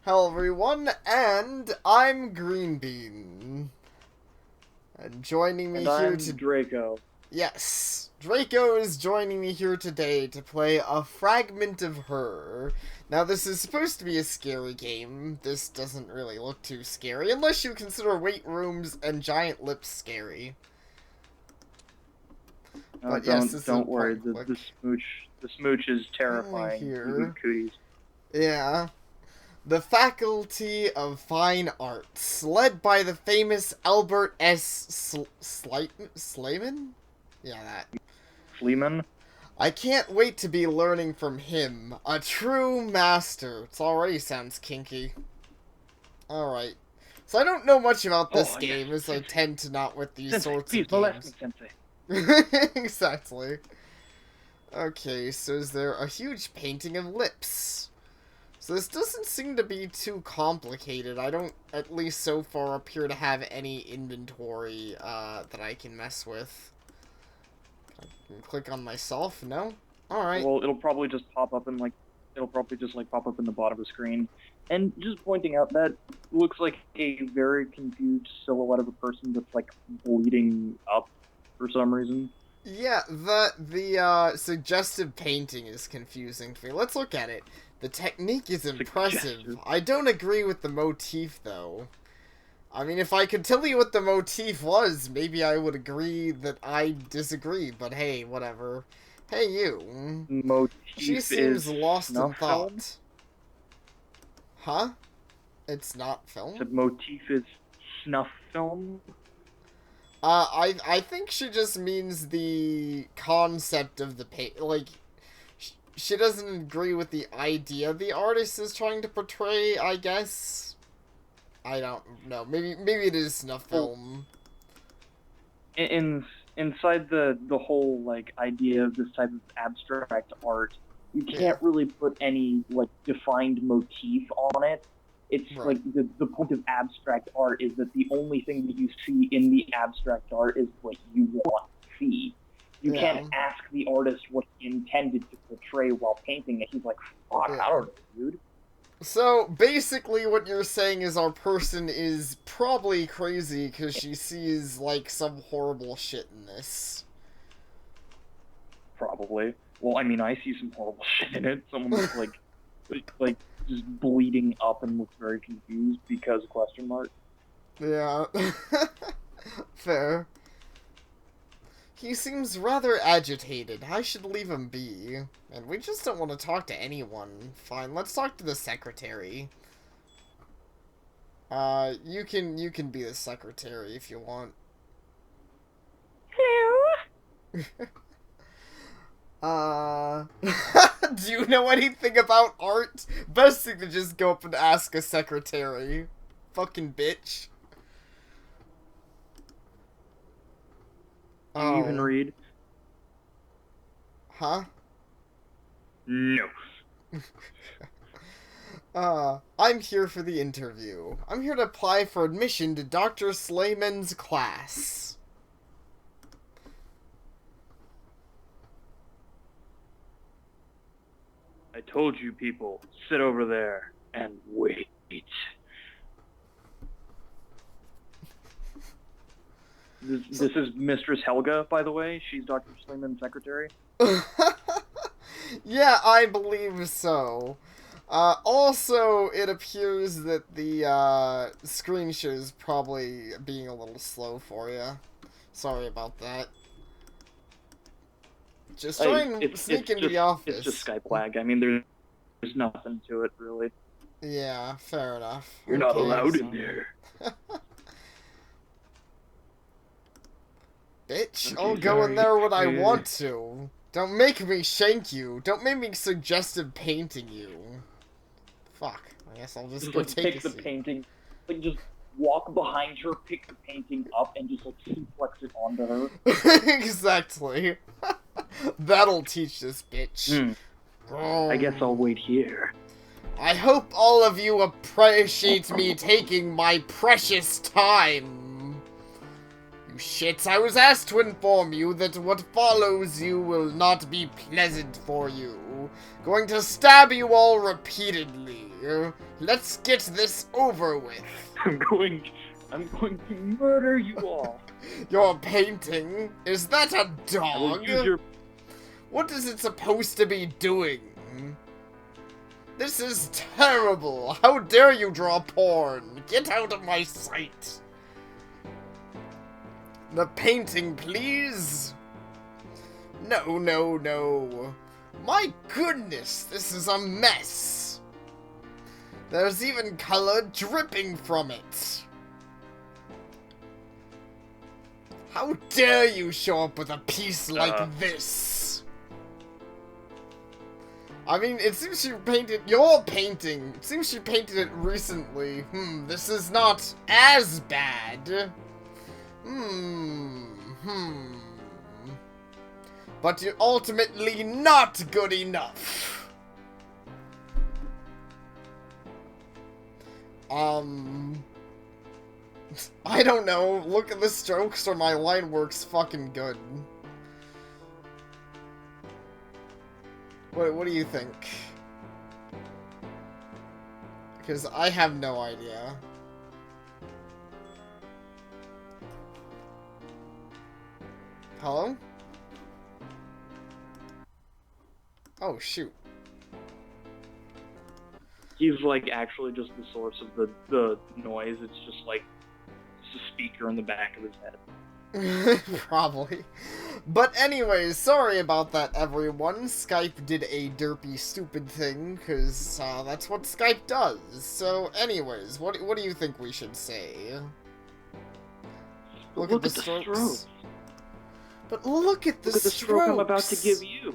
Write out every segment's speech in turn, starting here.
Hello everyone, and I'm Green Bean. And joining me And here I'm to... Draco. Yes, Draco is joining me here today to play A Fragment of Her. Now this is supposed to be a scary game. This doesn't really look too scary, unless you consider weight rooms and giant lips scary. Oh, But yes, this is a don't worry. point and click. The smooch is Finally terrifying. here. Cooties. Yeah. The Faculty of Fine Arts, led by the famous Albert S. Slayman? Yeah, that. Fleeman. I can't wait to be learning from him. A true master. It already sounds kinky. Alright. So I don't know much about this game, Yes, as I tend to not with these Sensei, sorts please of molest me, games. Sensei. Exactly. Okay, so is there a huge painting of lips? So this doesn't seem to be too complicated. I don't, at least so far, appear to have any inventory that I can mess with. I can click on myself? No? Alright. Well, it'll probably just pop up and it'll probably just pop up in the bottom of the screen. And just pointing out that looks like a very confused silhouette of a person that's like bleeding up for some reason. Yeah, the suggestive painting is confusing to me. Let's look at it. The technique is impressive. Suggestive. I don't agree with the motif, though. I mean, if I could tell you what the motif was, maybe I would agree that I disagree, but hey, whatever. Hey, you. Motif She seems is lost in snuff film? thought. Huh? It's not film? The motif is snuff film? I think she just means the concept of the like, she doesn't agree with the idea the artist is trying to portray, I guess. I don't know. Maybe it is snuff film. Inside the whole like idea of this type of abstract art, you can't really put any like defined motif on it. It's Right. like the point of abstract art is that the only thing that you see in the abstract art is what you want to see. You can't ask the artist what he intended to portray while painting it. He's like, fuck, I don't know, dude. So, basically what you're saying is our person is probably crazy because she sees, like, some horrible shit in this. Probably. Well, I mean, I see some horrible shit in it. Someone that's like just bleeding up and looks very confused because question mark. Yeah. Fair. He seems rather agitated. I should leave him be. And we just don't want to talk to anyone. Fine, let's talk to the secretary. You can be the secretary if you want. Hello? Do you know anything about art? Best thing to just go up and ask a secretary. Fucking bitch. Do you even read? Huh? No. I'm here for the interview. I'm here to apply for admission to Dr. Slayman's class. I told you people, sit over there and wait. This is Mistress Helga, by the way. She's Dr. Slayman's secretary. Yeah, I believe so. Also, it appears that the screen share is probably being a little slow for you. Sorry about that. Just try and sneak into the office. It's just Skype lag. I mean, there's nothing to it, really. Yeah, fair enough. You're not allowed in there. Bitch, Okay, I'll go in there when I sorry. want to. Don't make me shank you. Don't make me suggestive painting you. Fuck. I guess I'll just go take pick a the seat. painting. Like, just walk behind her, pick the painting up, and just, like, suplex it onto her. Exactly. That'll teach this bitch. I guess I'll wait here. I hope all of you appreciate me taking my precious time. You shits, I was asked to inform you that what follows you will not be pleasant for you. Draco. Going to stab you all repeatedly. Let's get this over with. I'm going to murder you all. Your painting? Is that a I will dog? use your... What is it supposed to be doing? This is terrible. How dare you draw porn? Get out of my sight. The painting, please. No, no, no. My goodness, this is a mess. There's even color dripping from it. How dare you show up with a piece like this? I mean, it seems she painted your painting. It seems she painted it recently. This is not as bad. But you're ultimately not good enough. I don't know. Look at the strokes or my line works fucking good. What do you think? Because I have no idea. Hello? Oh, shoot. He's like actually just the source of the noise. It's just like it's a speaker in the back of his head. Probably. But anyways, sorry about that, everyone. Skype did a derpy, stupid thing, because that's what Skype does. So anyways, what do you think we should say? Look at the strokes. But look at the strokes. Stroke I'm about to give you.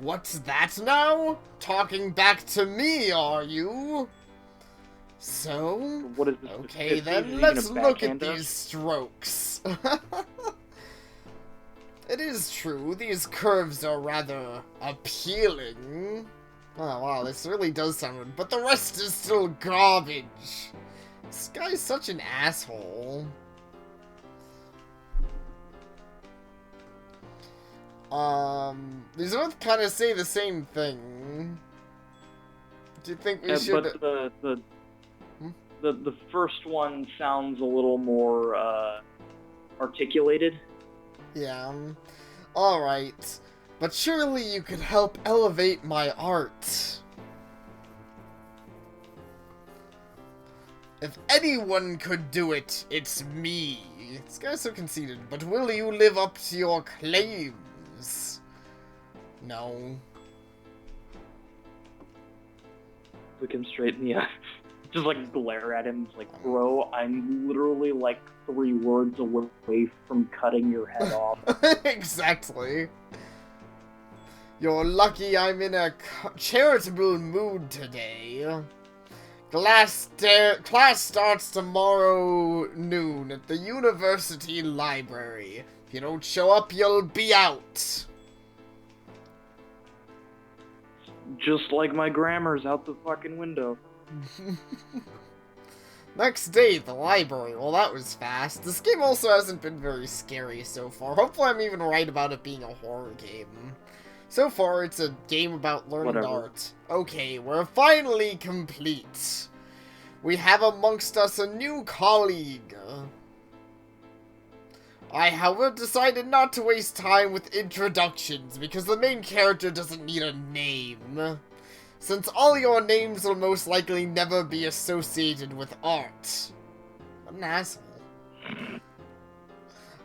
What's that now? Talking back to me, are you? So, what is this? okay then, let's look at these strokes. It is true, these curves are rather appealing. Oh wow, this really does sound good, but the rest is still garbage. This guy's such an asshole. These both kind of say the same thing. Do you think we should... But the first one sounds a little more, articulated. Yeah. Alright. But surely you could help elevate my art. If anyone could do it, it's me. This guy's so conceited, but will you live up to your claims? No. Look him straight in the eye. Just like glare at him. It's like, bro, I'm literally like 3 words away from cutting your head off. Exactly. You're lucky I'm in a charitable mood today. Class starts tomorrow noon at the university library. If you don't show up, you'll be out. Just like my grammar's out the fucking window. Next day at the library. Well, that was fast. This game also hasn't been very scary so far. Hopefully I'm even right about it being a horror game. So far, it's a game about learning art. Okay, we're finally complete. We have amongst us a new colleague. I, however, decided not to waste time with introductions, because the main character doesn't need a name. Since all your names will most likely never be associated with art. What an asshole.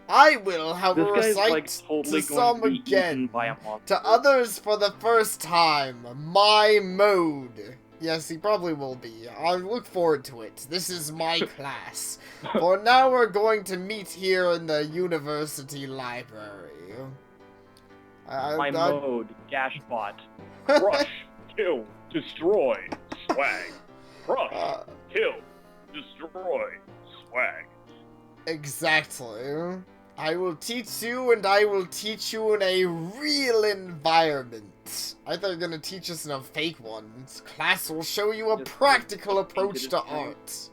I will, however, recite like, totally to some again, to others for the first time, my mode. Yes, he probably will be. I look forward to it. This is my class. For now, we're going to meet here in the university library. My mode, Gashbot. Crush, kill, destroy, swag. Crush, kill, destroy, swag. Exactly. I will teach you, and I will teach you in a real environment. I thought you were going to teach us in a fake one. Class will show you a practical approach to art.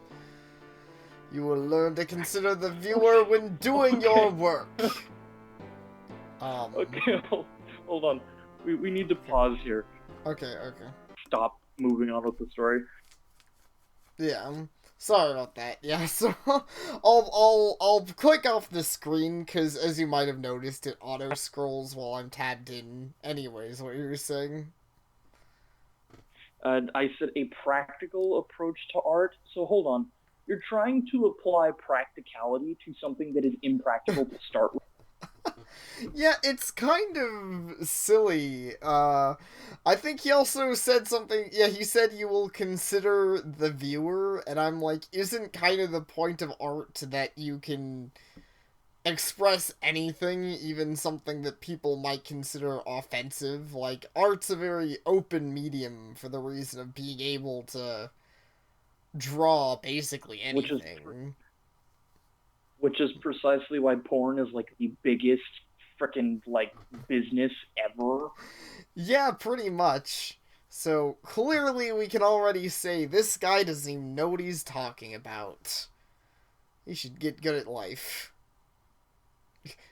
You will learn to consider the viewer when doing your work. Okay, hold on. We need to pause here. Okay. Stop moving on with the story. Yeah, sorry about that. Yeah, so I'll click off the screen because, as you might have noticed, it auto scrolls while I'm tabbed in. Anyways, what you were saying? I said a practical approach to art. So hold on. You're trying to apply practicality to something that is impractical to start with. Yeah, it's kind of silly. I think he also said something. Yeah, he said you will consider the viewer, and I'm like, isn't kind of the point of art that you can express anything, even something that people might consider offensive? Like, art's a very open medium for the reason of being able to draw basically anything. Which is precisely why porn is like the biggest freaking like business ever. Yeah, pretty much. So clearly we can already say this guy doesn't even know what he's talking about. He should get good at life.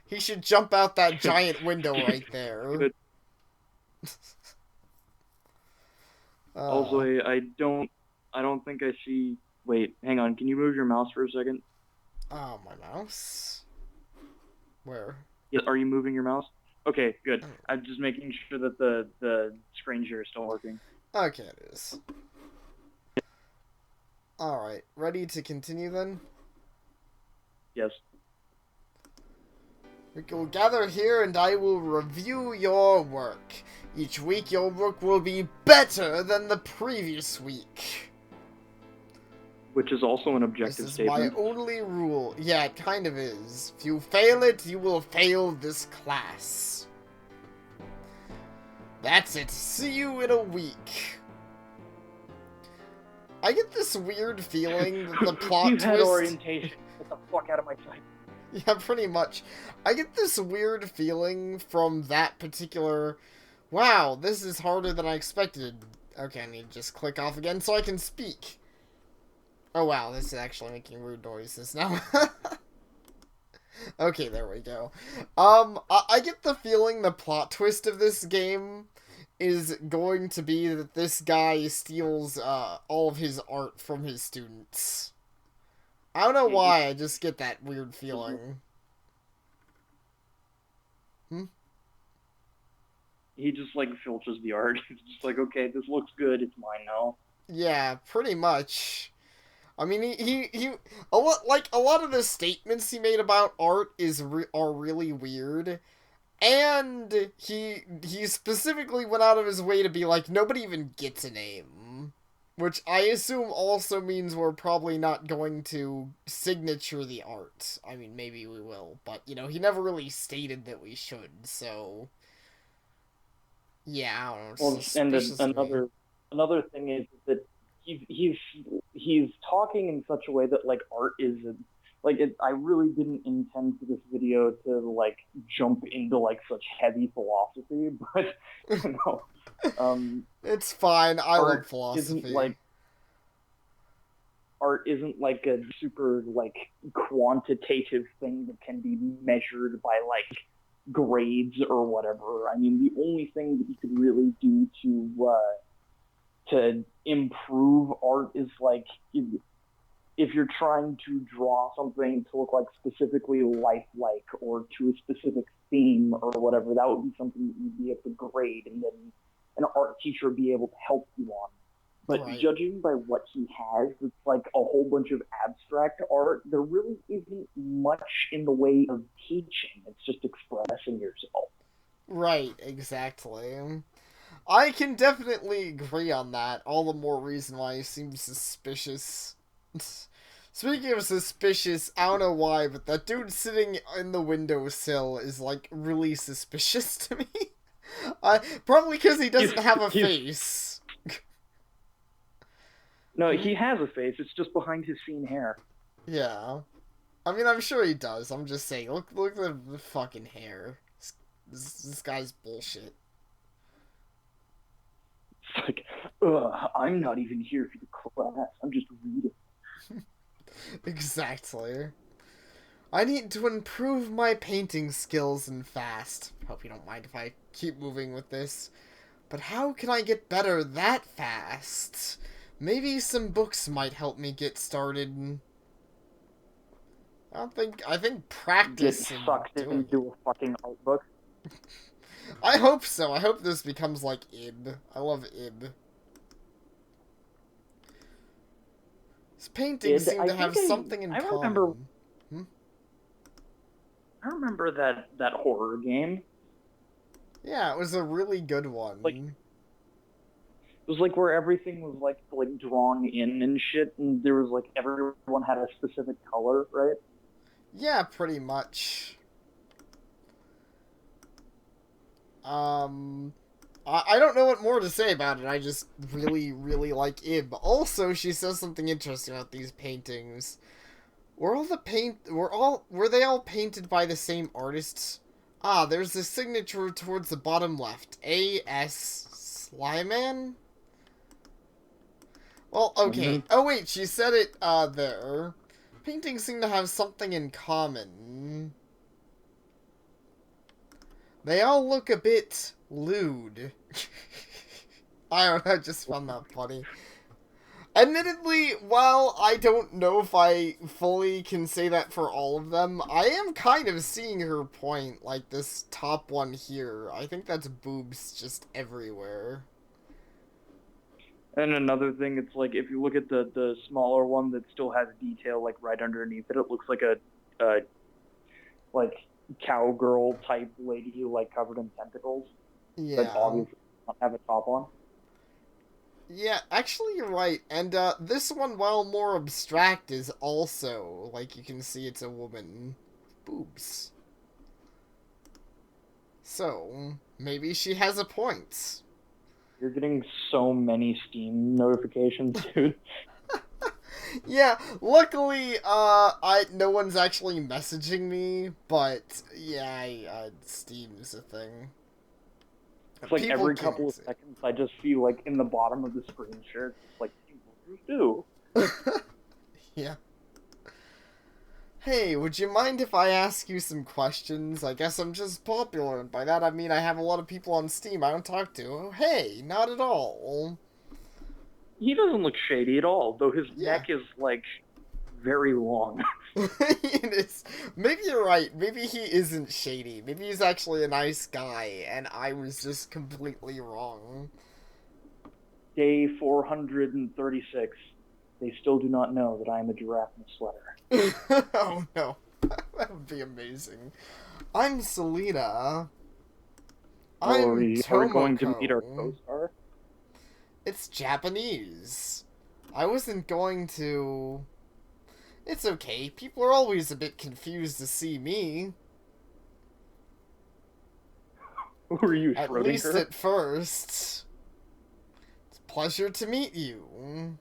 He should jump out that giant window right there. Also, I don't think I see. Wait, hang on. Can you move your mouse for a second? Oh, my mouse? Where? Yes, are you moving your mouse? Okay, good. I'm just making sure that the screen share is still working. Okay, it is. Alright, ready to continue then? Yes. We will gather here and I will review your work. Each week your work will be better than the previous week. Which is also an objective statement. This is my only rule. Yeah, it kind of is. If you fail it, you will fail this class. That's it. See you in a week. I get this weird feeling that the plot You've twist... had orientation. Get the fuck out of my sight. Yeah, pretty much. I get this weird feeling from that particular... Wow, this is harder than I expected. Okay, I need to just click off again so I can speak. Oh wow, this is actually making rude noises now. Okay, there we go. I get the feeling the plot twist of this game is going to be that this guy steals all of his art from his students. I don't know why, I just get that weird feeling. He just like filters the art. He's just like, okay, this looks good, it's mine now. Yeah, pretty much. I mean, he a lot of the statements he made about art are really weird, and he specifically went out of his way to be like, nobody even gets a name, which I assume also means we're probably not going to signature the art. I mean, maybe we will, but you know, he never really stated that we should. So yeah, I don't know. Well, and then another thing is that he's talking in such a way that like art is like I really didn't intend for this video to like jump into like such heavy philosophy, but you know, it's fine. I love philosophy. Art isn't like a super like quantitative thing that can be measured by like grades or whatever. I mean, the only thing that you could really do to improve art is like if you're trying to draw something to look like specifically lifelike or to a specific theme or whatever, that would be something that you'd be able to grade and then an art teacher would be able to help you on. But right. Judging by what he has, it's like a whole bunch of abstract art. There really isn't much in the way of teaching. It's just expressing yourself. Right, exactly. I can definitely agree on that. All the more reason why he seems suspicious. Speaking of suspicious, I don't know why, but that dude sitting in the windowsill is, like, really suspicious to me. Probably because he doesn't have a face. No, he has a face. It's just behind his seen hair. Yeah. I mean, I'm sure he does. I'm just saying, look at the fucking hair. This guy's bullshit. It's like, I'm not even here for the class. I'm just reading. Exactly. I need to improve my painting skills and fast. Hope you don't mind if I keep moving with this. But how can I get better that fast? Maybe some books might help me get started. I think practice Get and sucked doing it. into a fucking art book. I hope so. I hope this becomes like Ib. I love Ib. His paintings seem to have something in common. I remember that horror game. Yeah, it was a really good one. Like, it was like where everything was like drawn in and shit, and there was like everyone had a specific color, right? Yeah, pretty much. I don't know what more to say about it. I just really, really like Ib. Also, she says something interesting about these paintings. Were they all painted by the same artists? Ah, there's a signature towards the bottom left. A.S. Slyman? Well, okay. Oh wait, she said it there. Paintings seem to have something in common. They all look a bit lewd. I don't know, I just found that funny. Admittedly, while I don't know if I fully can say that for all of them, I am kind of seeing her point, like this top one here. I think that's boobs just everywhere. And another thing, it's like if you look at the smaller one that still has detail like right underneath it, it looks like a like cowgirl type lady like covered in tentacles. Yeah. But obviously not have a top on. Yeah, actually you're right. And this one, while more abstract, is also, like you can see it's a woman. Boobs. So, maybe she has a point. You're getting so many Steam notifications, dude. Yeah, luckily, no one's actually messaging me, but yeah, Steam's a thing. It's like People every can couple of seconds, I just feel like in the bottom of the screen share, it's like, do. Yeah. Hey, would you mind if I ask you some questions? I guess I'm just popular, and by that I mean I have a lot of people on Steam I don't talk to. Hey, not at all. He doesn't look shady at all, though his Yeah. neck is like very long. It is. Maybe you're right. Maybe he isn't shady. Maybe he's actually a nice guy, and I was just completely wrong. Day 436. They still do not know that I am a giraffe in a sweater. Oh no. That would be amazing. I'm Selena. I'm Are we going to meet our Tomoko. co-star? It's Japanese. I wasn't going to... It's okay. People are always a bit confused to see me. Who are you, At Schrodinger? least at first. It's a pleasure to meet you.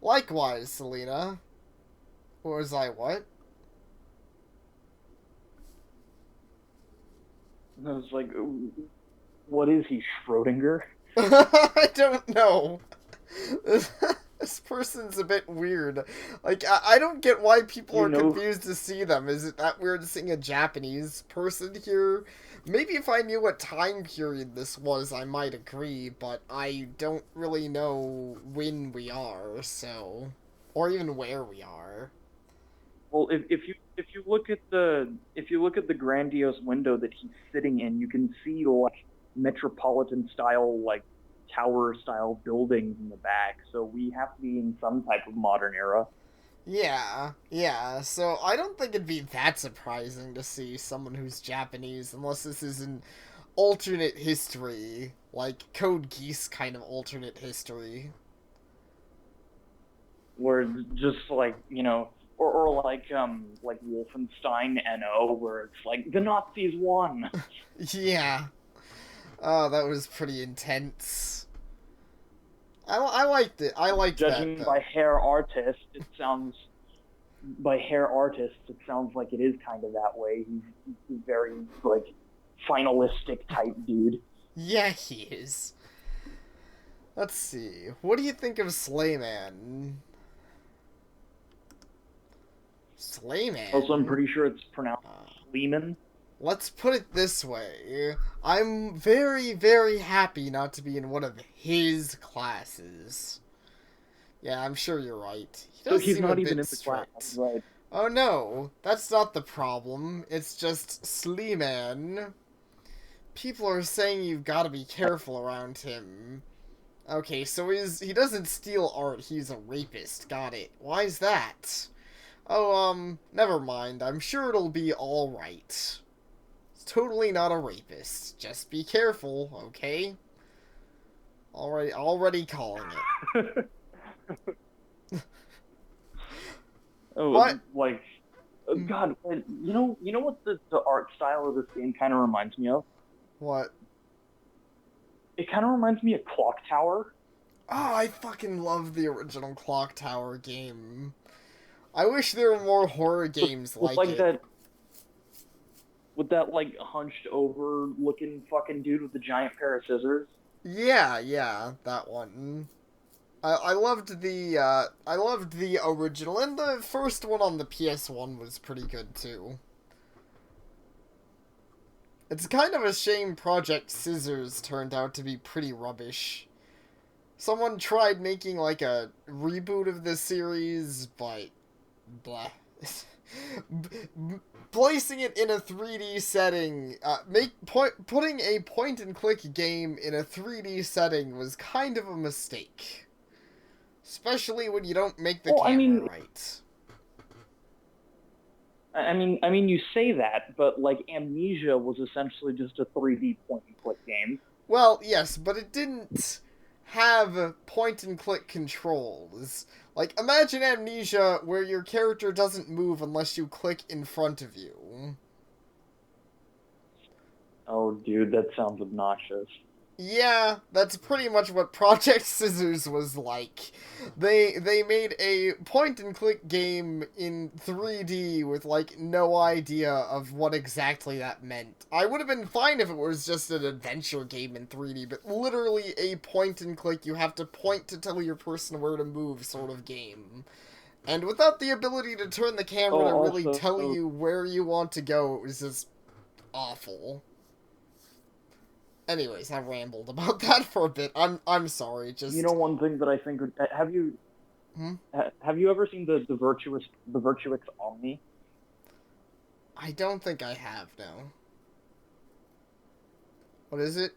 Likewise, Selena. Or was I what? And I was like, what is he, Schrodinger? I don't know. This person's a bit weird. Like, I don't get why people are confused to see them. Is it that weird seeing a Japanese person here? Maybe if I knew what time period this was, I might agree, but I don't really know when we are, so... Or even where we are. Well, if you look at the grandiose window that he's sitting in, you can see like metropolitan style, like tower style buildings in the back. So we have to be in some type of modern era. Yeah. So I don't think it'd be that surprising to see someone who's Japanese, unless this is an alternate history, like Code Geass kind of alternate history. Where just like, or like Wolfenstein NO, where it's like the Nazis won. Yeah. Oh, that was pretty intense. I liked it. I liked Judging that, by hair artists, it sounds like it is kind of that way. He's very like finalistic type dude. Yeah, he is. Let's see. What do you think of Slayman? Also, I'm Slayman? pretty sure it's pronounced Uh, Sleeman. let's put it this way. I'm very, very happy not to be in one of his classes. Yeah, I'm sure you're right. He So does he's seem a not even bit in the class, strict. right? Oh no, that's not the problem. It's just Sleeman. People are saying you've got to be careful around him. Okay, so he doesn't steal art, he's a rapist. Got it. Why is that? Oh, never mind. I'm sure it'll be alright. It's totally not a rapist. Just be careful, okay? Already calling it. Oh, What? like, God, you know what the art style of this game kind of reminds me of? What? It kind of reminds me of Clock Tower. Oh, I fucking love the original Clock Tower game. I wish there were more horror with, games with like like it. that with that like hunched over looking fucking dude with the giant pair of scissors. Yeah, that one. I loved the original, and the first one on the PS1 was pretty good too. It's kind of a shame Project Scissors turned out to be pretty rubbish. Someone tried making like a reboot of the series, but blah. Placing it in a 3D setting, putting a point and click game in a 3D setting was kind of a mistake. Especially when you don't make the Well, I camera mean, right. I mean, you say that, but like Amnesia was essentially just a 3D point and click game. Well, yes, but it didn't have point and click controls. Like, imagine Amnesia where your character doesn't move unless you click in front of you. Oh, dude, that sounds obnoxious. Yeah, that's pretty much what Project Scissors was like. They made a point and click game in 3D with like no idea of what exactly that meant. I would have been fine if it was just an adventure game in 3D, but literally a point and click, you have to point to tell your person where to move sort of game. And without the ability to turn the camera Oh, to really also, tell you where you want to go, it was just awful. Anyways, I rambled about that for a bit. I'm sorry. you Just know, one thing that I think hmm? have you ever seen the Virtuix Omni? I don't think I have now. What is it?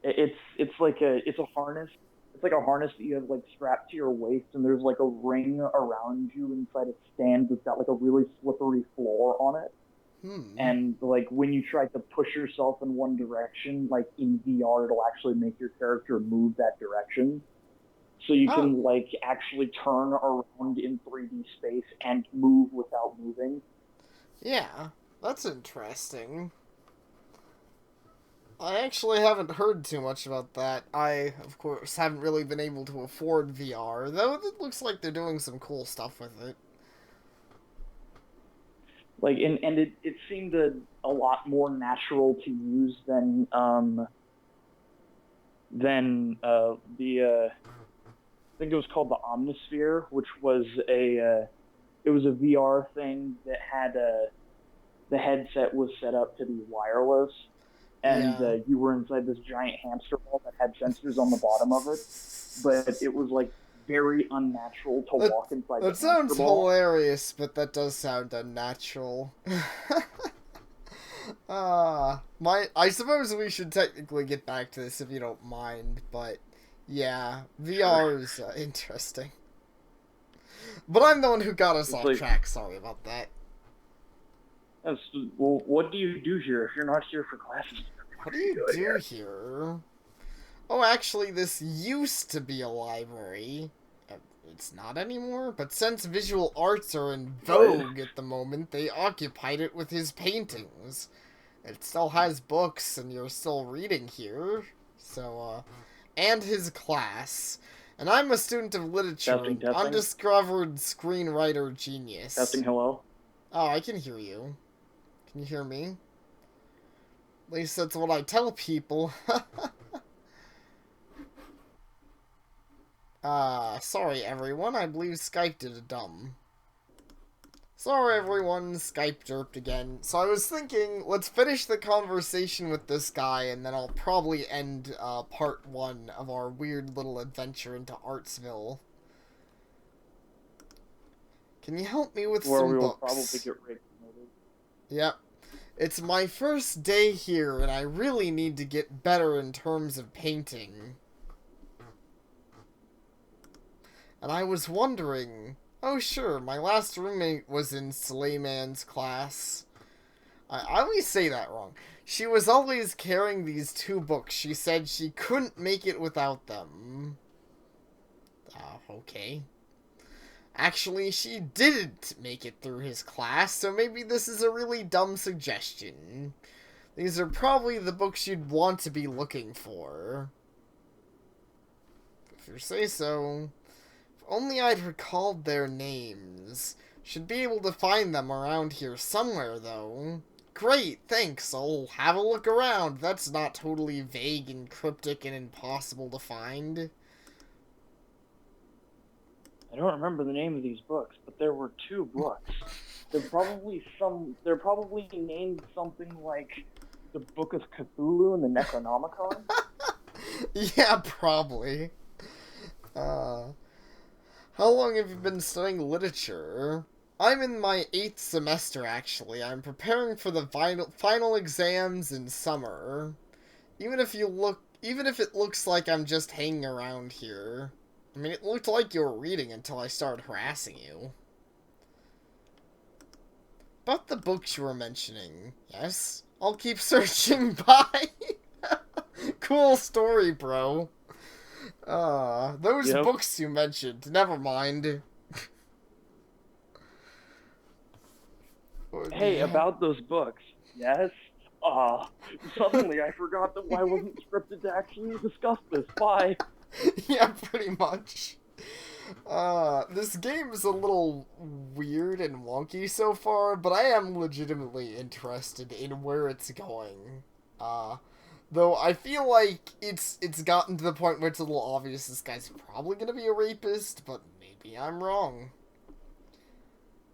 It's a harness. It's like a harness that you have like strapped to your waist, and there's like a ring around you inside a stand that's got like a really slippery floor on it. Hmm. And like when you try to push yourself in one direction, like in VR, it'll actually make your character move that direction. So you Oh, can like actually turn around in 3D space and move without moving. yeah. That's interesting. I actually haven't heard too much about that. I, of course, haven't really been able to afford VR, though it looks like they're doing some cool stuff with it. Like and it seemed a lot more natural to use than I think it was called the Omnisphere, which was it was a VR thing that had the headset was set up to be wireless, and Yeah. you were inside this giant hamster ball that had sensors on the bottom of it, but it was like very unnatural to That, walk inside the that hamster sounds ball. hilarious, but that does sound unnatural. I suppose we should technically get back to this if you don't mind, but yeah, Sure. VR is interesting. But I'm the one who got us It's off like, track. Sorry about that. that's, well, what do you do here if you're not here for classes? What What do are you you doing do here? here? Oh, actually, this used to be a library. It's not anymore, but since visual arts are in Right. vogue at the moment, they occupied it with his paintings. It still has books, and you're still reading here. So, and his class. And I'm a student of literature Testing, and testing, undiscovered screenwriter genius. testing. Hello. Oh, I can hear you. Can you hear me? At least that's what I tell people. Sorry everyone, I believe Skype did a dumb. Sorry everyone, Skype derped again. So I was thinking, let's finish the conversation with this guy, and then I'll probably end part 1 of our weird little adventure into Artsville. Can you help me with Where some we will books? probably get raped. Yep. It's my first day here, and I really need to get better in terms of painting. And I was wondering... Oh, sure, my last roommate was in Suleiman's class. I always say that wrong. She was always carrying these 2 books. She said she couldn't make it without them. Okay. Actually, she didn't make it through his class, so maybe this is a really dumb suggestion. These are probably the books you'd want to be looking for. If you say so. If only I'd recalled their names. Should be able to find them around here somewhere, though. Great, thanks. I'll have a look around. That's not totally vague and cryptic and impossible to find. I don't remember the name of these books, but there were 2 books. They're probably named something like the Book of Cthulhu and the Necronomicon. Yeah, probably. How long have you been studying literature? I'm in my 8th semester, actually. I'm preparing for the final exams in summer. Even if it looks like I'm just hanging around here. I mean, it looked like you were reading until I started harassing you. About the books you were mentioning. Yes? I'll keep searching. Bye! Cool story, bro. Those books you mentioned. Never mind. Hey, about those books. Yes? Suddenly I forgot that I wasn't scripted to actually discuss this. Bye. Yeah, pretty much. This game is a little weird and wonky so far, but I am legitimately interested in where it's going. Though I feel like it's gotten to the point where it's a little obvious this guy's probably gonna be a rapist, but maybe I'm wrong.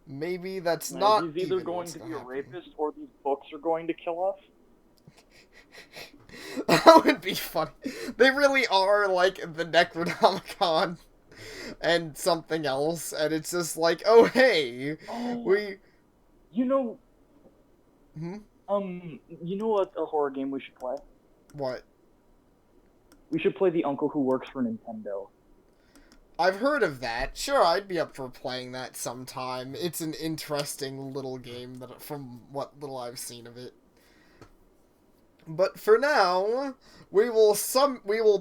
Maybe that's not. He's either going to be a rapist or these books are going to kill us. That would be funny. They really are like the Necronomicon and something else, and it's just like, oh hey, you know, you know what a horror game we should play? What? We should play The Uncle Who Works for Nintendo. I've heard of that. Sure, I'd be up for playing that sometime. It's an interesting little game that, from what little I've seen of it. But for now, we will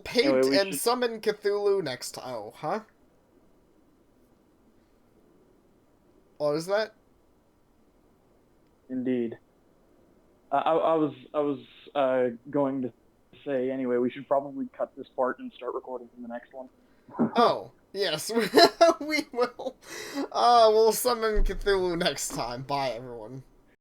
paint and summon Cthulhu next time. Oh, huh? What is that? Indeed. I was going to say anyway. We should probably cut this part and start recording from the next one. Oh, yes, we will. We'll summon Cthulhu next time. Bye, everyone.